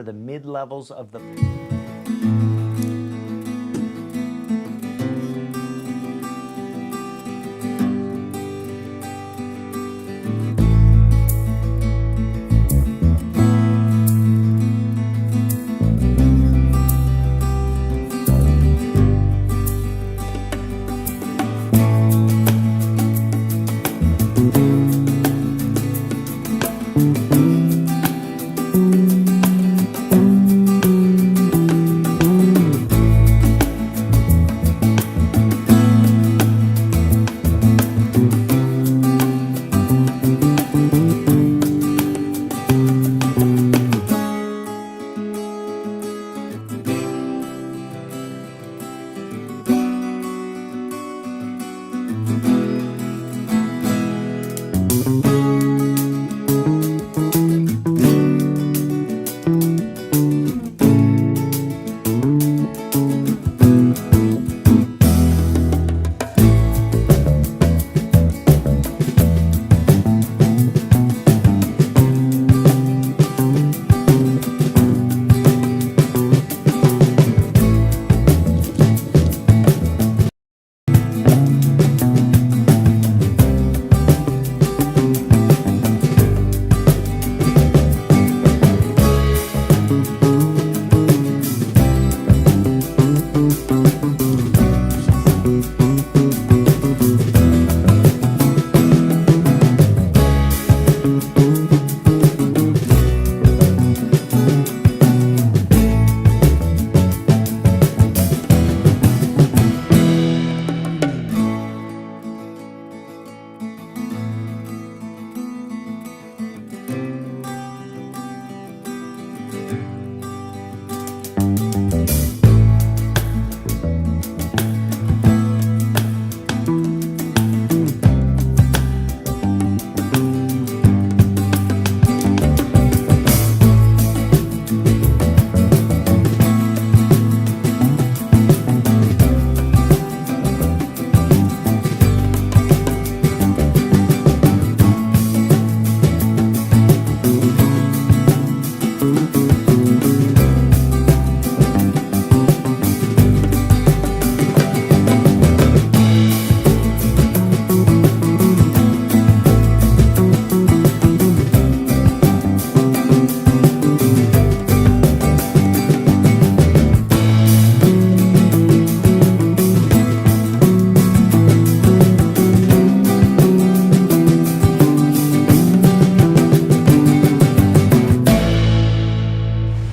the mid-levels of the...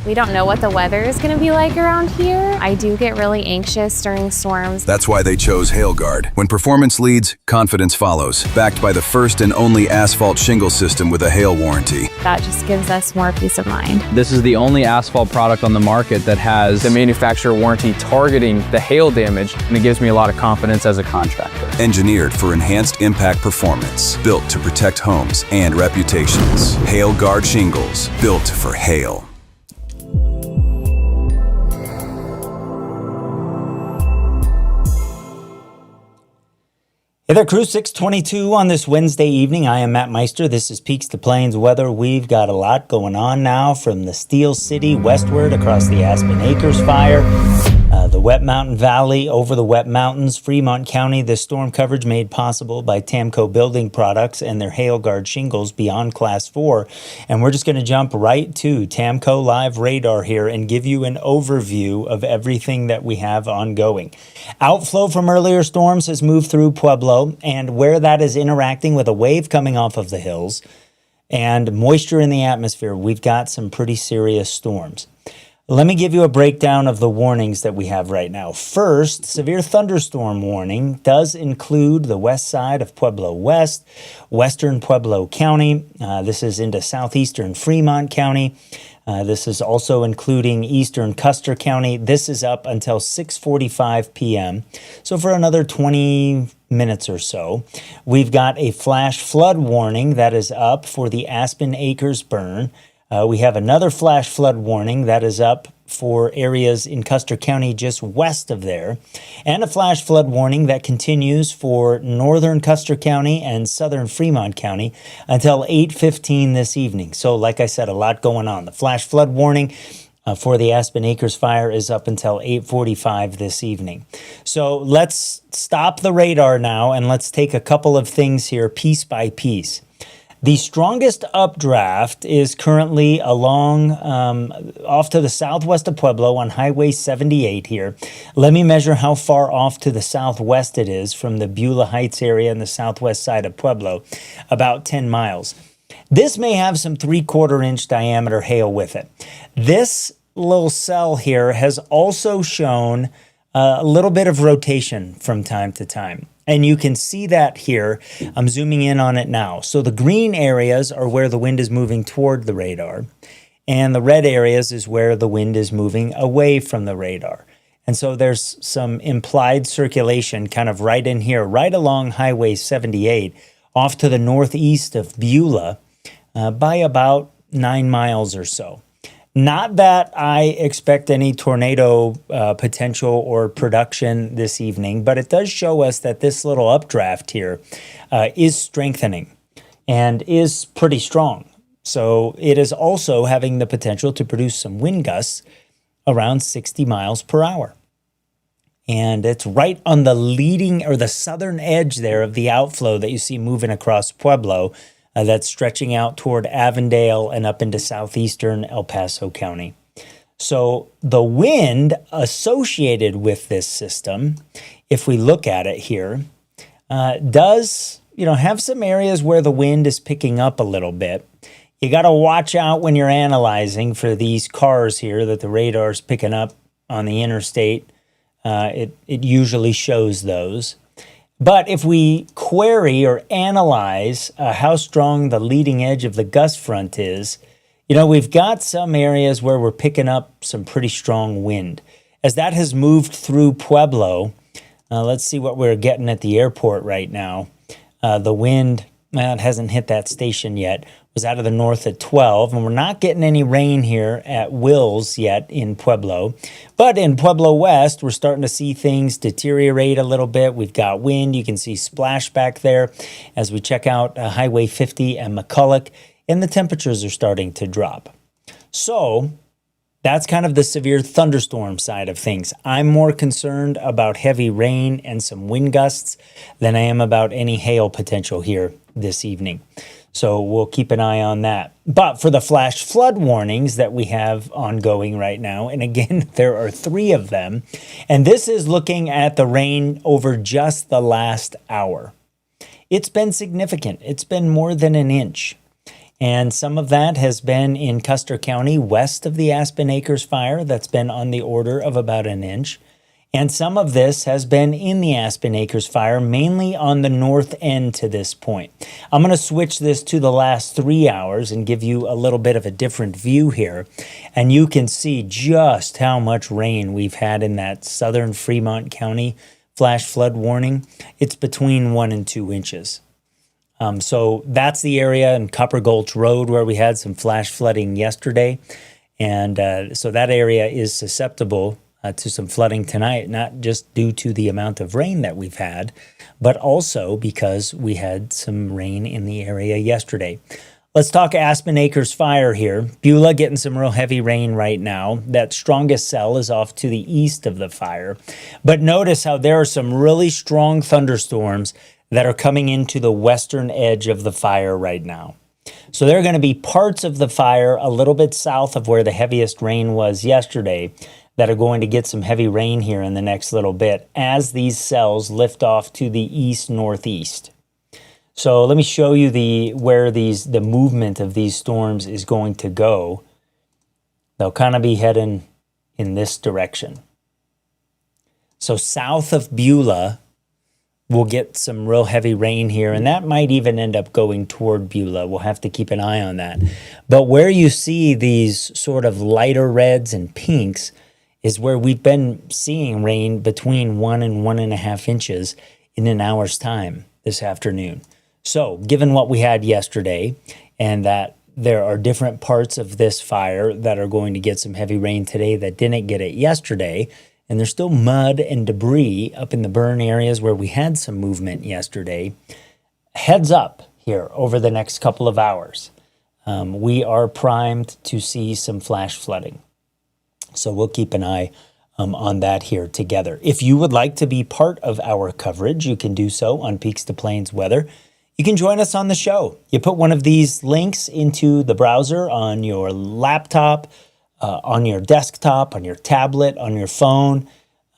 We don't know what the weather is going to be like around here. I do get really anxious during storms. That's why they chose HailGuard. When performance leads, confidence follows. Backed by the first and only asphalt shingle system with a hail warranty. That just gives us more peace of mind. This is the only asphalt product on the market that has the manufacturer warranty targeting the hail damage, and it gives me a lot of confidence as a contractor. Engineered for enhanced impact performance. Built to protect homes and reputations. HailGuard shingles. Built for hail. Hey there, crew. 6:22 on this Wednesday evening. I am Matt Meister. This is Peaks to Plains weather. We've got a lot going on now from the Steel City westward across the Aspen Acres fire, the Wet Mountain Valley over the Wet Mountains, Fremont County. This storm coverage made possible by Tamco Building Products and their HailGuard shingles beyond Class 4. And we're just going to jump right to Tamco Live Radar here and give you an overview of everything that we have ongoing. Outflow from earlier storms has moved through Pueblo, and where that is interacting with a wave coming off of the hills and moisture in the atmosphere, we've got some pretty serious storms. Let me give you a breakdown of the warnings that we have right now. First, severe thunderstorm warning does include the west side of Pueblo West, western Pueblo County. This is into southeastern Fremont County. This is also including eastern Custer County. This is up until 6:45 p.m. So for another 20 minutes or so, we've got a flash flood warning that is up for the Aspen Acres burn. We have another flash flood warning that is up for areas in Custer County just west of there, and a flash flood warning that continues for northern Custer County and southern Fremont County until 8:15 this evening. So like I said, a lot going on. The flash flood warning for the Aspen Acres fire is up until 8:45 this evening. So let's stop the radar now and let's take a couple of things here piece by piece. The strongest updraft is currently along off to the southwest of Pueblo on Highway 78 here. Let me measure how far off to the southwest it is from the Beulah Heights area and the southwest side of Pueblo, about 10 miles. This may have some 3/4 inch diameter hail with it. This little cell here has also shown a little bit of rotation from time to time. And you can see that here. I'm zooming in on it now. So the green areas are where the wind is moving toward the radar. And the red areas is where the wind is moving away from the radar. And so there's some implied circulation kind of right in here, right along Highway 78, off to the northeast of Beulah by about 9 miles or so. Not that I expect any tornado potential or production this evening, but it does show us that this little updraft here is strengthening and is pretty strong. So it is also having the potential to produce some wind gusts around 60 miles per hour. And it's right on the leading or the southern edge there of the outflow that you see moving across Pueblo. That's stretching out toward Avondale and up into southeastern El Paso County. So the wind associated with this system, if we look at it here, does have some areas where the wind is picking up a little bit. You got to watch out when you're analyzing for these cars here that the radar is picking up on the interstate. It usually shows those. But if we query or analyze how strong the leading edge of the gust front is, we've got some areas where we're picking up some pretty strong wind. As that has moved through Pueblo, let's see what we're getting at the airport right now. The wind, it hasn't hit that station yet, was out of the north at 12, and we're not getting any rain here at Wills yet in Pueblo. But in Pueblo West, we're starting to see things deteriorate a little bit. We've got wind. You can see splash back there as we check out Highway 50 and McCulloch, and the temperatures are starting to drop. So that's kind of the severe thunderstorm side of things. I'm more concerned about heavy rain and some wind gusts than I am about any hail potential here this evening. So we'll keep an eye on that. But for the flash flood warnings that we have ongoing right now, and again, there are 3 of them, and this is looking at the rain over just the last hour. It's been significant. It's been more than an inch. And some of that has been in Custer County west of the Aspen Acres fire. That's been on the order of about an inch. And some of this has been in the Aspen Acres fire, mainly on the north end to this point. I'm going to switch this to the last 3 hours and give you a little bit of a different view here. And you can see just how much rain we've had in that southern Fremont County flash flood warning. It's between 1 and 2 inches. So that's the area in Copper Gulch Road where we had some flash flooding yesterday. And so that area is susceptible to some flooding tonight, not just due to the amount of rain that we've had, but also because we had some rain in the area yesterday. Let's talk Aspen Acres fire here. Beulah getting some real heavy rain right now. That strongest cell is off to the east of the fire. But notice how there are some really strong thunderstorms that are coming into the western edge of the fire right now. So there are going to be parts of the fire a little bit south of where the heaviest rain was yesterday that are going to get some heavy rain here in the next little bit as these cells lift off to the east-northeast. So let me show you where the movement of these storms is going to go. They'll kind of be heading in this direction. So south of Beulah, we'll get some real heavy rain here, and that might even end up going toward Beulah. We'll have to keep an eye on that. But where you see these sort of lighter reds and pinks is where we've been seeing rain between 1 and 1.5 inches in an hour's time this afternoon. So given what we had yesterday and that there are different parts of this fire that are going to get some heavy rain today that didn't get it yesterday. And there's still mud and debris up in the burn areas where we had some movement yesterday. Heads up here over the next couple of hours. We are primed to see some flash flooding. So we'll keep an eye on that here together. If you would like to be part of our coverage, you can do so on Peaks to Plains Weather. You can join us on the show. You put one of these links into the browser on your laptop, on your desktop, on your tablet, on your phone.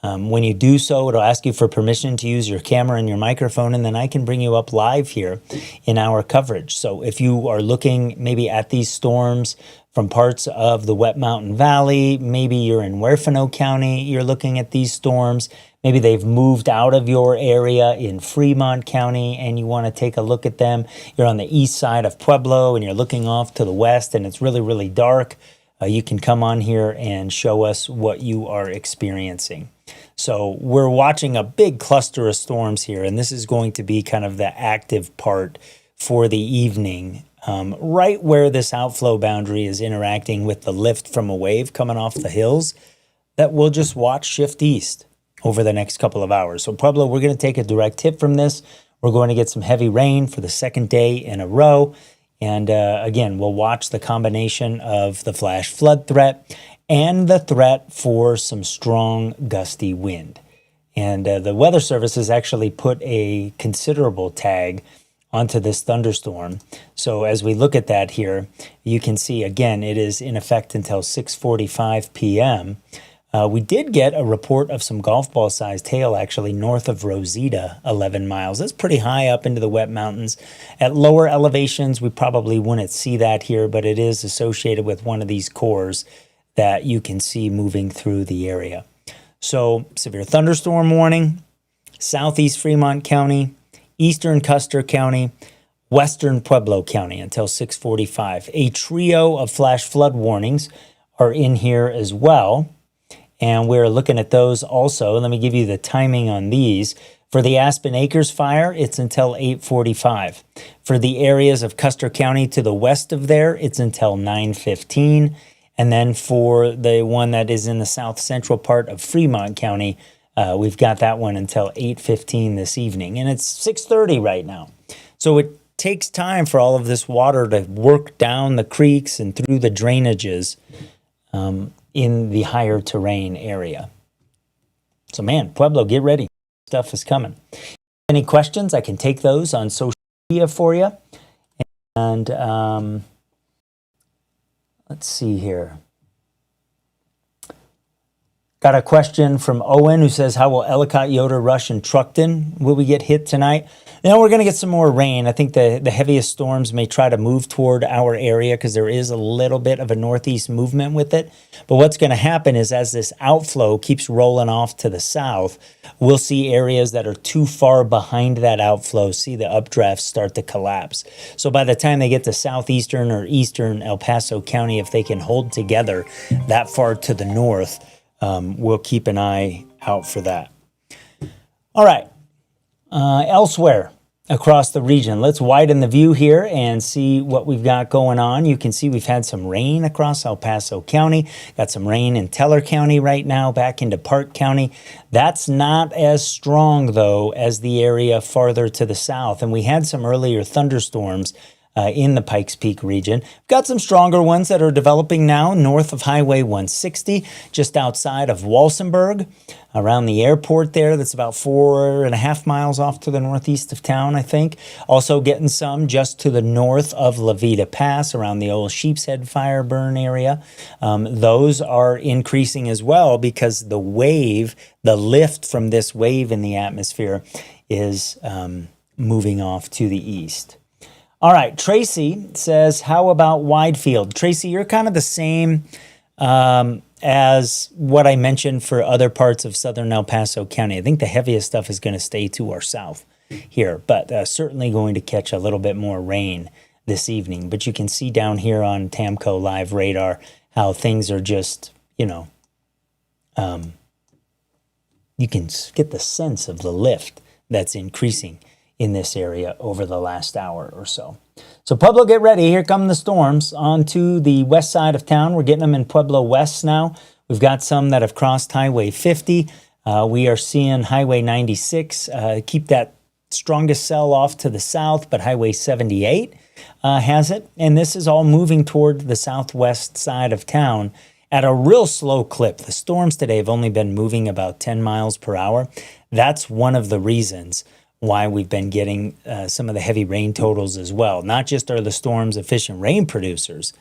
When you do so, it'll ask you for permission to use your camera and your microphone, and then I can bring you up live here in our coverage. So if you are looking maybe at these storms from parts of the Wet Mountain Valley, maybe you're in Huerfano County, you're looking at these storms, maybe they've moved out of your area in Fremont County and you want to take a look at them. You're on the east side of Pueblo and you're looking off to the west and it's really, really dark. You can come on here and show us what you are experiencing. So we're watching a big cluster of storms here, and this is going to be kind of the active part for the evening, right where this outflow boundary is interacting with the lift from a wave coming off the hills that we'll just watch shift east over the next couple of hours. So Pueblo, we're going to take a direct hit from this. We're going to get some heavy rain for the second day in a row. And again, we'll watch the combination of the flash flood threat and the threat for some strong gusty wind. And the Weather Service has actually put a considerable tag onto this thunderstorm. So as we look at that here, you can see, again, it is in effect until 6:45 p.m. We did get a report of some golf ball sized hail actually north of Rosita, 11 miles. That's pretty high up into the wet mountains. At lower elevations, we probably wouldn't see that here, but it is associated with one of these cores that you can see moving through the area. So severe thunderstorm warning, southeast Fremont County, eastern Custer County, western Pueblo County until 6:45. A trio of flash flood warnings are in here as well. And we're looking at those also. Let me give you the timing on these. For the Aspen Acres fire, it's until 8:45. For the areas of Custer County to the west of there, it's until 9:15. And then for the one that is in the south central part of Fremont County, we've got that one until 8:15 this evening. And it's 6:30 right now. So it takes time for all of this water to work down the creeks and through the drainages in the higher terrain area. So man, Pueblo, get ready. Stuff is coming. Any questions? I can take those on social media for you. And let's see here. Got a question from Owen who says, how will Ellicott, Yoder, Rush, and Truckton, will we get hit tonight? Now we're going to get some more rain. I think the heaviest storms may try to move toward our area because there is a little bit of a northeast movement with it. But what's going to happen is as this outflow keeps rolling off to the south, we'll see areas that are too far behind that outflow, see the updrafts start to collapse. So by the time they get to southeastern or eastern El Paso County, if they can hold together that far to the north, we'll keep an eye out for that. All right. Elsewhere across the region, let's widen the view here and see what we've got going on. You can see we've had some rain across El Paso County. Got some rain in Teller County right now, back into Park County. That's not as strong, though, as the area farther to the south. And we had some earlier thunderstorms in the Pikes Peak region. Got some stronger ones that are developing now north of Highway 160, just outside of Walsenburg, around the airport there. That's about 4.5 miles off to the northeast of town, I think. Also getting some just to the north of La Vida Pass, around the old Sheep's Head fire burn area. Those are increasing as well because the wave, the lift from this wave in the atmosphere is moving off to the east. All right, Tracy says, how about Widefield? Tracy, you're kind of the same as what I mentioned for other parts of southern El Paso County. I think the heaviest stuff is going to stay to our south here, but certainly going to catch a little bit more rain this evening. But you can see down here on Tamco Live Radar how things are just, you can get the sense of the lift that's increasing in this area over the last hour or so. So Pueblo, get ready. Here come the storms onto the west side of town. We're getting them in Pueblo West now. We've got some that have crossed Highway 50. We are seeing Highway 96 keep that strongest cell off to the south, but Highway 78 has it. And this is all moving toward the southwest side of town at a real slow clip. The storms today have only been moving about 10 miles per hour. That's one of the reasons why we've been getting some of the heavy rain totals as well. Not just are the storms efficient rain producers,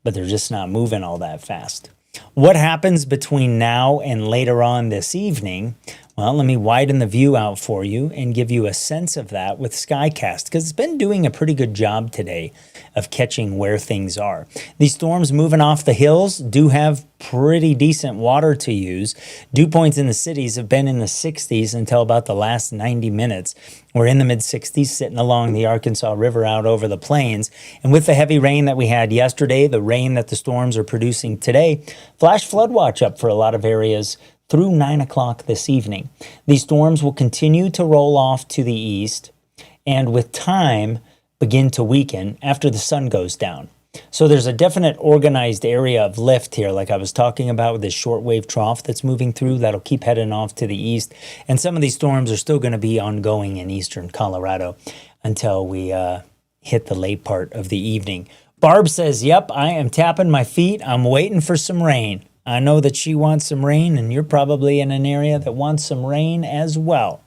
but they're just not moving all that fast. What happens between now and later on this evening? Well, let me widen the view out for you and give you a sense of that with SkyCast, because it's been doing a pretty good job today of catching where things are. These storms moving off the hills do have pretty decent water to use. Dew points in the cities have been in the 60s until about the last 90 minutes. We're in the mid-60s sitting along the Arkansas River out over the plains. And with the heavy rain that we had yesterday, the rain that the storms are producing today, flash flood watch up for a lot of areas through 9 o'clock this evening. These storms will continue to roll off to the east and with time begin to weaken after the sun goes down. So there's a definite organized area of lift here, like I was talking about with this shortwave trough that's moving through that'll keep heading off to the east. And some of these storms are still going to be ongoing in eastern Colorado until we hit the late part of the evening. Barb says, yep, I am tapping my feet. I'm waiting for some rain. I know that she wants some rain, and you're probably in an area that wants some rain as well.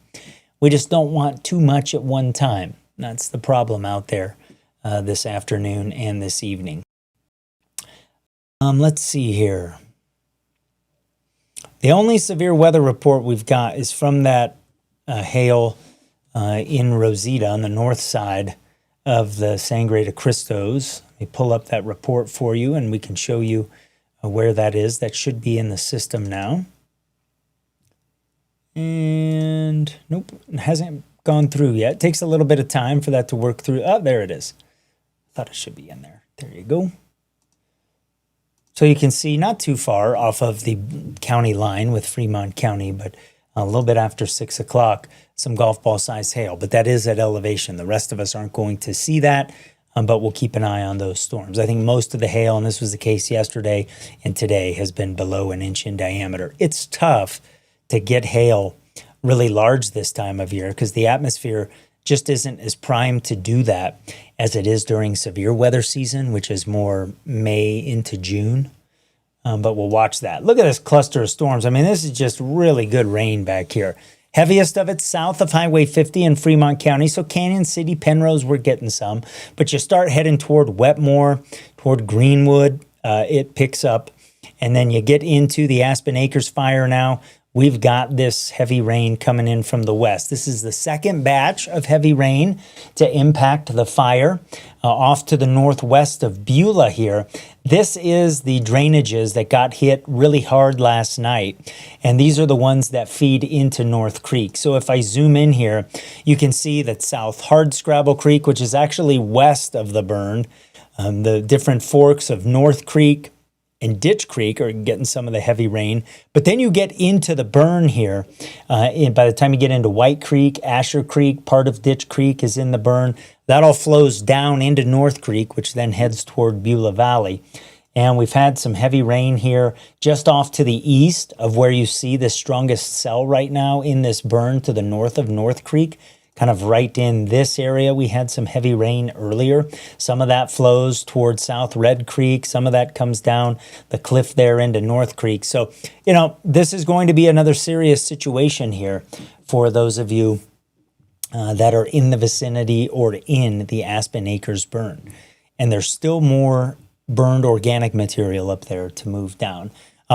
We just don't want too much at one time. That's the problem out there this afternoon and this evening. Let's see here. The only severe weather report we've got is from that hail in Rosita on the north side of the Sangre de Cristos. Let me pull up that report for you, and we can show you where that is. That should be in the system now. And nope, it hasn't gone through yet. It takes a little bit of time for that to work through. Oh, there it is. Thought it should be in there. There you go. So you can see not too far off of the county line with Fremont County, but a little bit after 6 o'clock, some golf ball size hail. But that is at elevation. The rest of us aren't going to see that. But we'll keep an eye on those storms. I think most of the hail, and this was the case yesterday and today, has been below an inch in diameter. It's tough to get hail really large this time of year because the atmosphere just isn't as primed to do that as it is during severe weather season, which is more May into June. But we'll watch that. Look at this cluster of storms. I mean, this is just really good rain back here. Heaviest of it south of Highway 50 in Fremont County. So Canyon City, Penrose, we're getting some. But you start heading toward Wetmore, toward Greenwood, it picks up. And then you get into the Aspen Acres fire now. We've got this heavy rain coming in from the west. This is the second batch of heavy rain to impact the fire off to the northwest of Beulah here. This is the drainages that got hit really hard last night, and these are the ones that feed into North Creek. So if I zoom in here, you can see that South Hardscrabble Creek, which is actually west of the burn, the different forks of North Creek and Ditch Creek are getting some of the heavy rain. But then you get into the burn here. And by the time you get into White Creek, Asher Creek, part of Ditch Creek is in the burn. That all flows down into North Creek, which then heads toward Beulah Valley. And we've had some heavy rain here just off to the east of where you see the strongest cell right now in this burn to the north of North Creek. Kind of right in this area, we had some heavy rain earlier. Some of that flows towards South Red Creek. Some of that comes down the cliff there into North Creek. So, you know, this is going to be another serious situation here for those of you that are in the vicinity or in the Aspen Acres burn. And there's still more burned organic material up there to move down.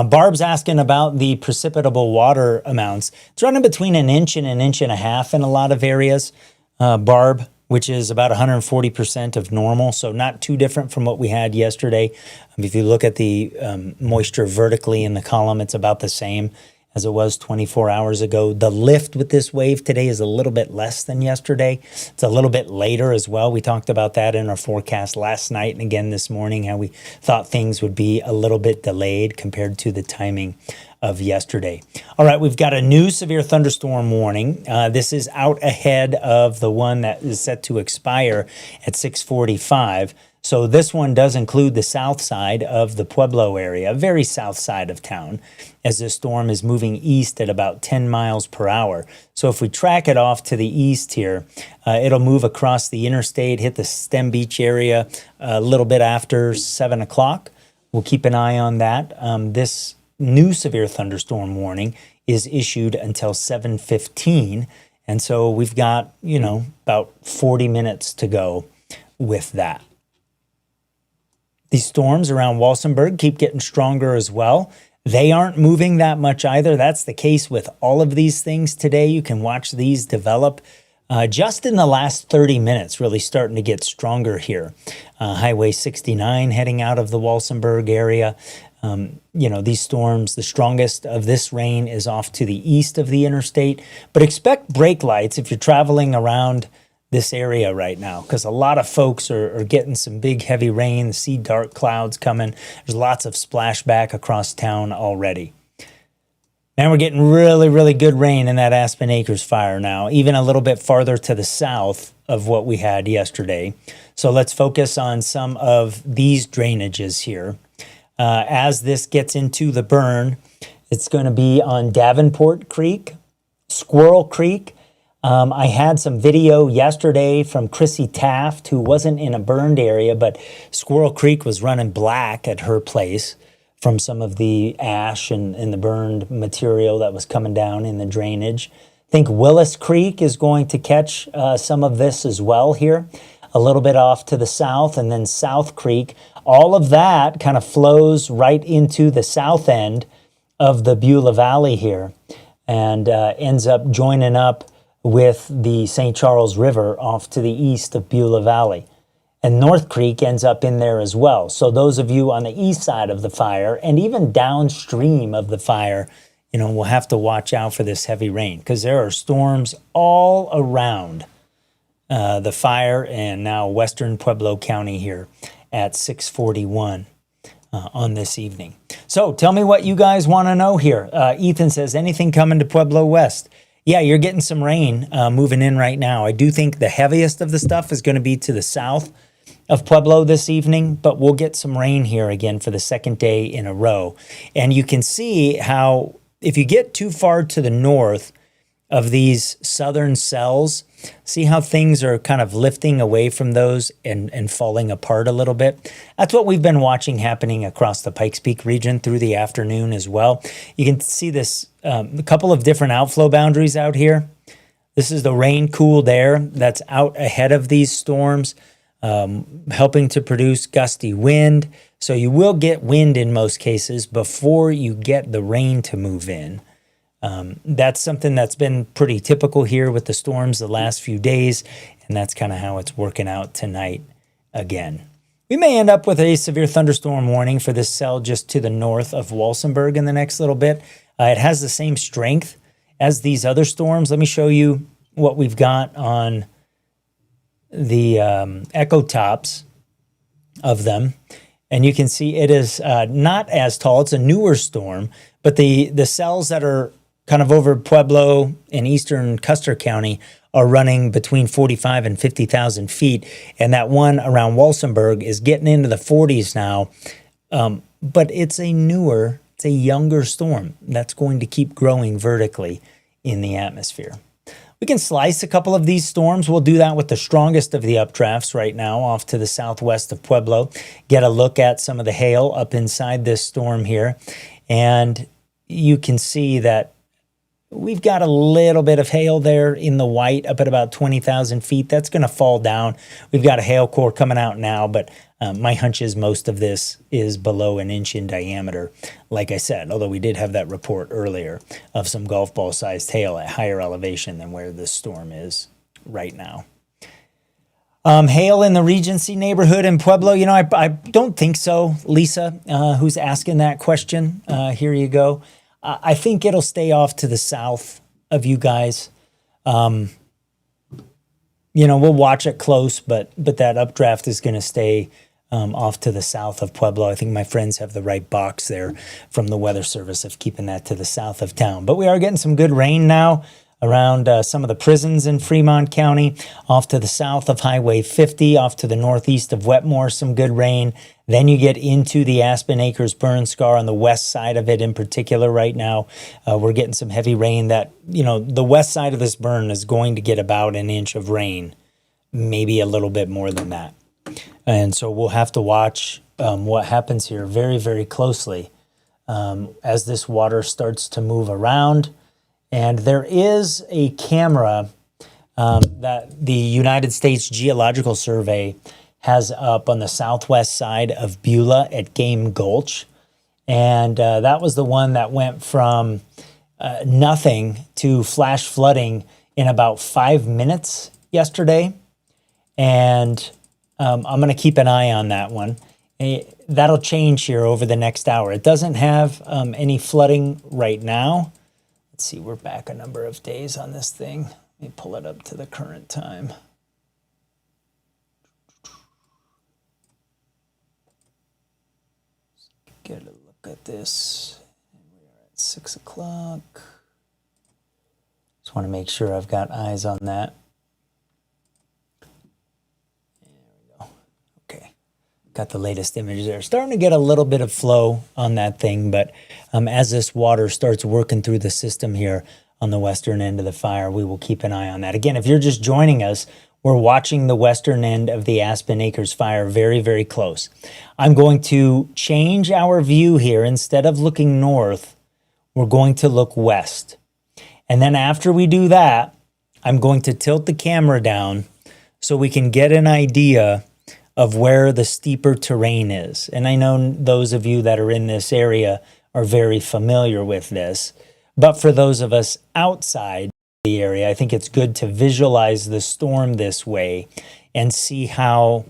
Barb's asking about the precipitable water amounts. It's running between an inch and a half in a lot of areas, Barb, which is about 140% of normal, so not too different from what we had yesterday. If you look at the moisture vertically in the column, it's about the same as it was 24 hours ago. The lift with this wave today is a little bit less than yesterday. It's a little bit later as well. We talked about that in our forecast last night and again this morning, how we thought things would be a little bit delayed compared to the timing of yesterday. All right, we've got a new severe thunderstorm warning. This is out ahead of the one that is set to expire at 6:45. So this one does include the south side of the Pueblo area, very south side of town, as this storm is moving east at about 10 miles per hour. So if we track it off to the east here, it'll move across the interstate, hit the Stem Beach area a little bit after 7 o'clock. We'll keep an eye on that. This new severe thunderstorm warning is issued until 7:15. And so we've got, about 40 minutes to go with that. These storms around Walsenburg keep getting stronger as well. They aren't moving that much either. That's the case with all of these things today. You can watch these develop just in the last 30 minutes, really starting to get stronger here. Highway 69 heading out of the Walsenburg area. These storms, the strongest of this rain is off to the east of the interstate. But expect brake lights if you're traveling around this area right now, because a lot of folks are getting some big heavy rain, see dark clouds coming. There's lots of splashback across town already. And we're getting really, really good rain in that Aspen Acres fire now, even a little bit farther to the south of what we had yesterday. So let's focus on some of these drainages here. As this gets into the burn, it's going to be on Davenport Creek, Squirrel Creek. I had some video yesterday from Chrissy Taft, who wasn't in a burned area, but Squirrel Creek was running black at her place from some of the ash and the burned material that was coming down in the drainage. I think Willis Creek is going to catch some of this as well here, a little bit off to the south, and then South Creek. All of that kind of flows right into the south end of the Beulah Valley here and ends up joining up with the St. Charles River off to the east of Beulah Valley. And North Creek ends up in there as well. So those of you on the east side of the fire and even downstream of the fire, will have to watch out for this heavy rain, because there are storms all around the fire and now western Pueblo County here at 6:41 on this evening. So tell me what you guys want to know here. Ethan says, anything coming to Pueblo West? Yeah, you're getting some rain moving in right now. I do think the heaviest of the stuff is going to be to the south of Pueblo this evening, but we'll get some rain here again for the second day in a row. And you can see how if you get too far to the north of these southern cells, see how things are kind of lifting away from those and falling apart a little bit. That's what we've been watching happening across the Pikes Peak region through the afternoon as well. You can see this, a couple of different outflow boundaries out here. This is the rain cooled air that's out ahead of these storms, helping to produce gusty wind. So you will get wind in most cases before you get the rain to move in. That's something that's been pretty typical here with the storms the last few days, and that's kind of how it's working out tonight again. We may end up with a severe thunderstorm warning for this cell just to the north of Walsenburg in the next little bit. It has the same strength as these other storms. Let me show you what we've got on the echo tops of them. And you can see it is not as tall. It's a newer storm, but the cells that are kind of over Pueblo and eastern Custer County are running between 45 and 50,000 feet. And that one around Walsenburg is getting into the 40s now. But it's a younger storm that's going to keep growing vertically in the atmosphere. We can slice a couple of these storms. We'll do that with the strongest of the updrafts right now off to the southwest of Pueblo. Get a look at some of the hail up inside this storm here. And you can see that we've got a little bit of hail there in the white up at about 20,000 feet. That's going to fall down. We've got a hail core coming out now, but my hunch is most of this is below an inch in diameter, like I said, although we did have that report earlier of some golf ball sized hail at higher elevation than where this storm is right now. Hail in the Regency neighborhood in Pueblo. I don't think so, Lisa, who's asking that question. Here you go. I think it'll stay off to the south of you guys. We'll watch it close, but that updraft is going to stay off to the south of Pueblo. I think my friends have the right box there from the Weather Service of keeping that to the south of town. But we are getting some good rain now around some of the prisons in Fremont County, off to the south of Highway 50, off to the northeast of Wetmore, some good rain. Then you get into the Aspen Acres burn scar on the west side of it in particular right now. We're getting some heavy rain that, the west side of this burn is going to get about an inch of rain, maybe a little bit more than that. And so we'll have to watch what happens here very, very closely as this water starts to move around. And there is a camera that the United States Geological Survey has up on the southwest side of Beulah at Game Gulch. And that was the one that went from nothing to flash flooding in about 5 minutes yesterday. And I'm going to keep an eye on that one. That'll change here over the next hour. It doesn't have any flooding right now. Let's see, we're back a number of days on this thing. Let me pull it up to the current time. Get a look at this. We are at 6 o'clock. Just want to make sure I've got eyes on that. There we go. Okay. Got the latest image there. Starting to get a little bit of flow on that thing, but as this water starts working through the system here on the western end of the fire, we will keep an eye on that. Again, if you're just joining us, we're watching the western end of the Aspen Acres fire very, very close. I'm going to change our view here. Instead of looking north, we're going to look west. And then after we do that, I'm going to tilt the camera down so we can get an idea of where the steeper terrain is. And I know those of you that are in this area are very familiar with this. But for those of us outside the area, I think it's good to visualize the storm this way and see how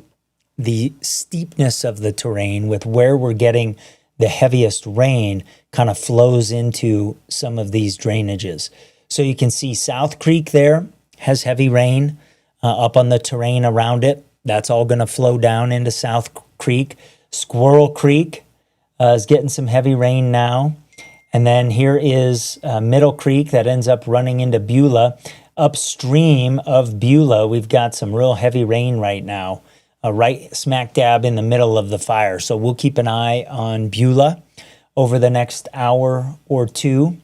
the steepness of the terrain with where we're getting the heaviest rain kind of flows into some of these drainages. So you can see South Creek there has heavy rain up on the terrain around it. That's all going to flow down into South Creek. Squirrel Creek is getting some heavy rain now. And then here is Middle Creek that ends up running into Beulah. Upstream of Beulah, we've got some real heavy rain right now, right smack dab in the middle of the fire. So we'll keep an eye on Beulah over the next hour or two.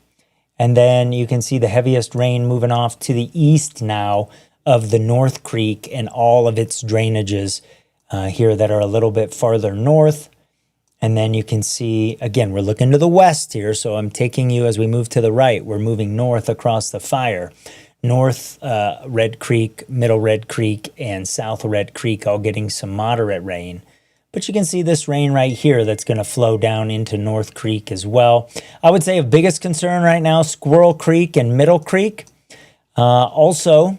And then you can see the heaviest rain moving off to the east now of the North Creek and all of its drainages here that are a little bit farther north. And then you can see, again, we're looking to the west here. So I'm taking you as we move to the right. We're moving north across the fire. North Red Creek, Middle Red Creek, and South Red Creek all getting some moderate rain. But you can see this rain right here that's going to flow down into North Creek as well. I would say of biggest concern right now, Squirrel Creek and Middle Creek. Also,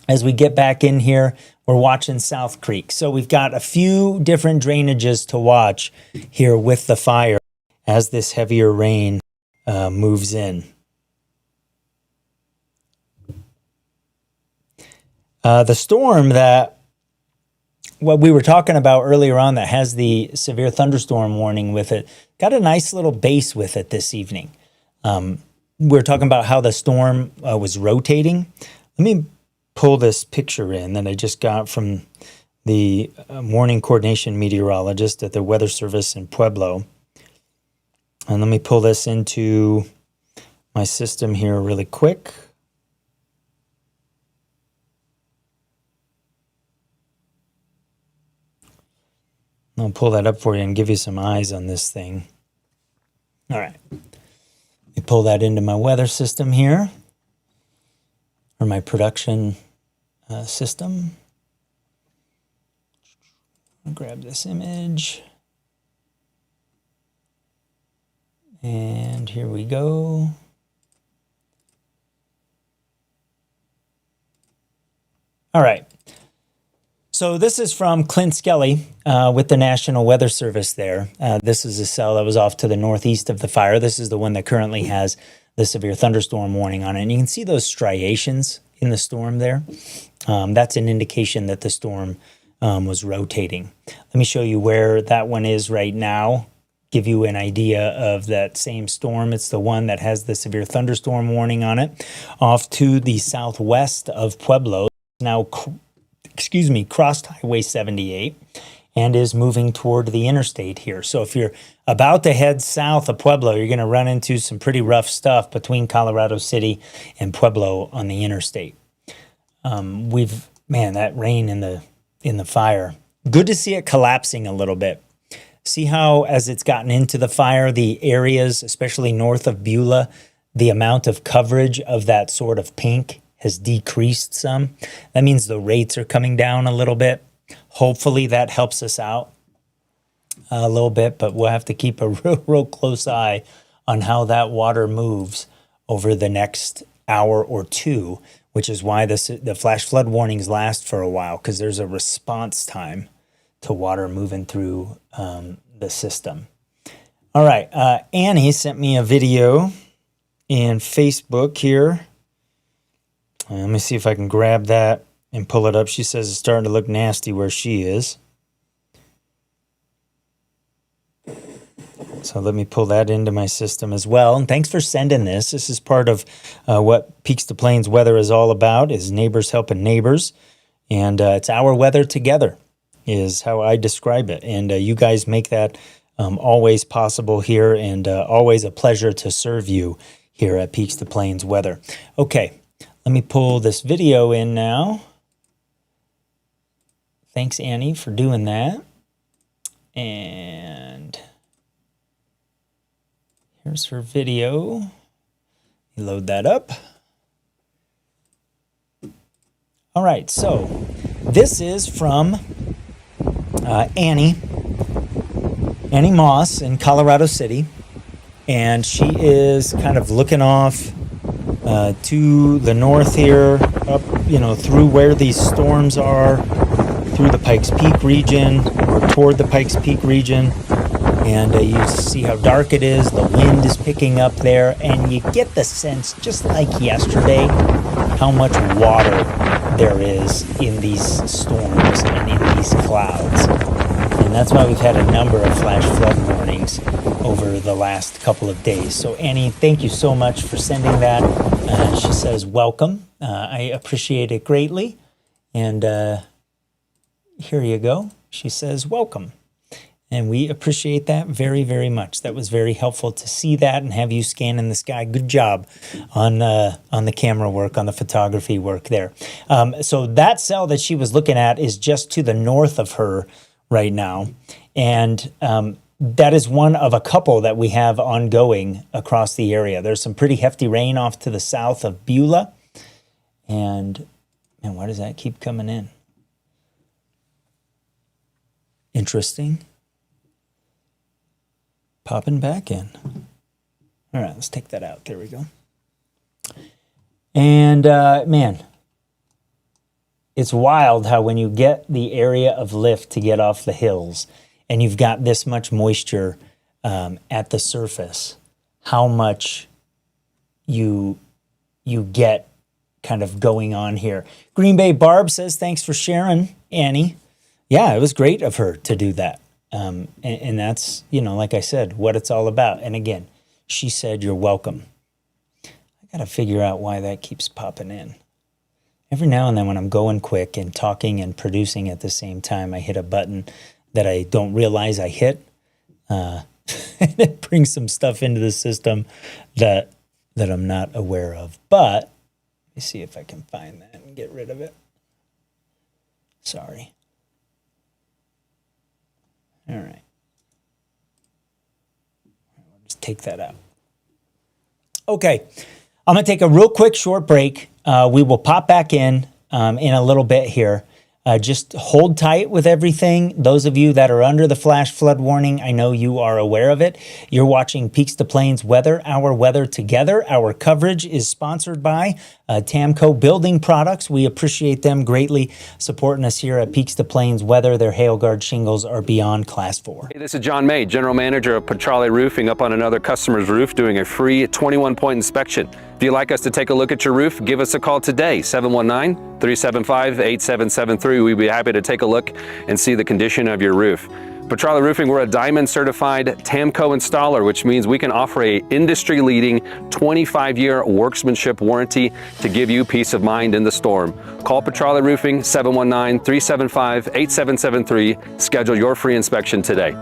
as we get back in here, we're watching South Creek. So we've got a few different drainages to watch here with the fire as this heavier rain moves in. The storm that what we were talking about earlier on that has the severe thunderstorm warning with it, got a nice little base with it this evening. We're talking about how the storm was rotating. Let me pull this picture in that I just got from the morning coordination meteorologist at the Weather Service in Pueblo. And let me pull this into my system here really quick. I'll pull that up for you and give you some eyes on this thing. All right. Let me pull that into my weather system here, or my production system. I'll grab this image. And here we go. All right. So this is from Clint Skelly with the National Weather Service there. This is a cell that was off to the northeast of the fire. This is the one that currently has the severe thunderstorm warning on it. And you can see those striations in the storm there. That's an indication that the storm was rotating. Let me show you where that one is right now, give you an idea of that same storm. It's the one that has the severe thunderstorm warning on it, off to the southwest of Pueblo. Now, crossed Highway 78 and is moving toward the interstate here. So if you're about to head south of Pueblo, you're going to run into some pretty rough stuff between Colorado City and Pueblo on the interstate. That rain in the fire. Good to see it collapsing a little bit. See how as it's gotten into the fire, the areas, especially north of Beulah, the amount of coverage of that sort of pink has decreased some. That means the rates are coming down a little bit. Hopefully that helps us out a little bit, but we'll have to keep a real close eye on how that water moves over the next hour or two, which is why the flash flood warnings last for a while, because there's a response time to water moving through the system. All right, Annie sent me a video in Facebook here. Let me see if I can grab that and pull it up. She says it's starting to look nasty where she is. So let me pull that into my system as well. And thanks for sending this. This is part of what Peaks to Plains weather is all about, is neighbors helping neighbors. And it's our weather together is how I describe it. And you guys make that always possible here, and always a pleasure to serve you here at Peaks to Plains weather. Okay. Let me pull this video in now. Thanks, Annie, for doing that. And here's her video. Load that up. All right, so this is from Annie Moss in Colorado City. And she is kind of looking off to the north here, up, through where these storms are, through the Pikes Peak region, or toward the Pikes Peak region. And you see how dark it is. The wind is picking up there, and you get the sense, just like yesterday, how much water there is in these storms and in these clouds. And that's why we've had a number of flash flood warnings over the last couple of days. So Annie, thank you so much for sending that. She says, welcome. I appreciate it greatly. And here you go. She says, welcome. And we appreciate that very, very much. That was very helpful to see that and have you scanning the sky. Good job on the camera work, on the photography work there. So that cell that she was looking at is just to the north of her right now. And that is one of a couple that we have ongoing across the area. There's some pretty hefty rain off to the south of Beulah. And why does that keep coming in? Interesting. Popping back in. All right, let's take that out. There we go. And it's wild how when you get the area of lift to get off the hills and you've got this much moisture at the surface, how much you get kind of going on here. Green Bay Barb says, thanks for sharing, Annie. Yeah, it was great of her to do that. And that's, like I said, what it's all about. And again, she said, you're welcome. I got to figure out why that keeps popping in. Every now and then when I'm going quick and talking and producing at the same time, I hit a button that I don't realize I hit. And it brings some stuff into the system that I'm not aware of. But let me see if I can find that and get rid of it. Sorry. All right. I'll just take that out. Okay. I'm going to take a real quick short break. We will pop back in a little bit here. Just hold tight with everything. Those of you that are under the flash flood warning, I know you are aware of it. You're watching Peaks to Plains Weather, our weather together. Our coverage is sponsored by Tamco Building Products. We appreciate them greatly supporting us here at Peaks to Plains Weather. Their hail guard shingles are beyond Class 4. Hey, this is John May, General Manager of Petrale Roofing, up on another customer's roof doing a free 21-point inspection. If you'd like us to take a look at your roof, give us a call today, 719-375-8773. We'd be happy to take a look and see the condition of your roof. Petrale Roofing, we're a Diamond certified Tamco installer, which means we can offer a industry-leading 25-year workmanship warranty to give you peace of mind in the storm. Call Petrale Roofing, 719-375-8773. Schedule your free inspection today.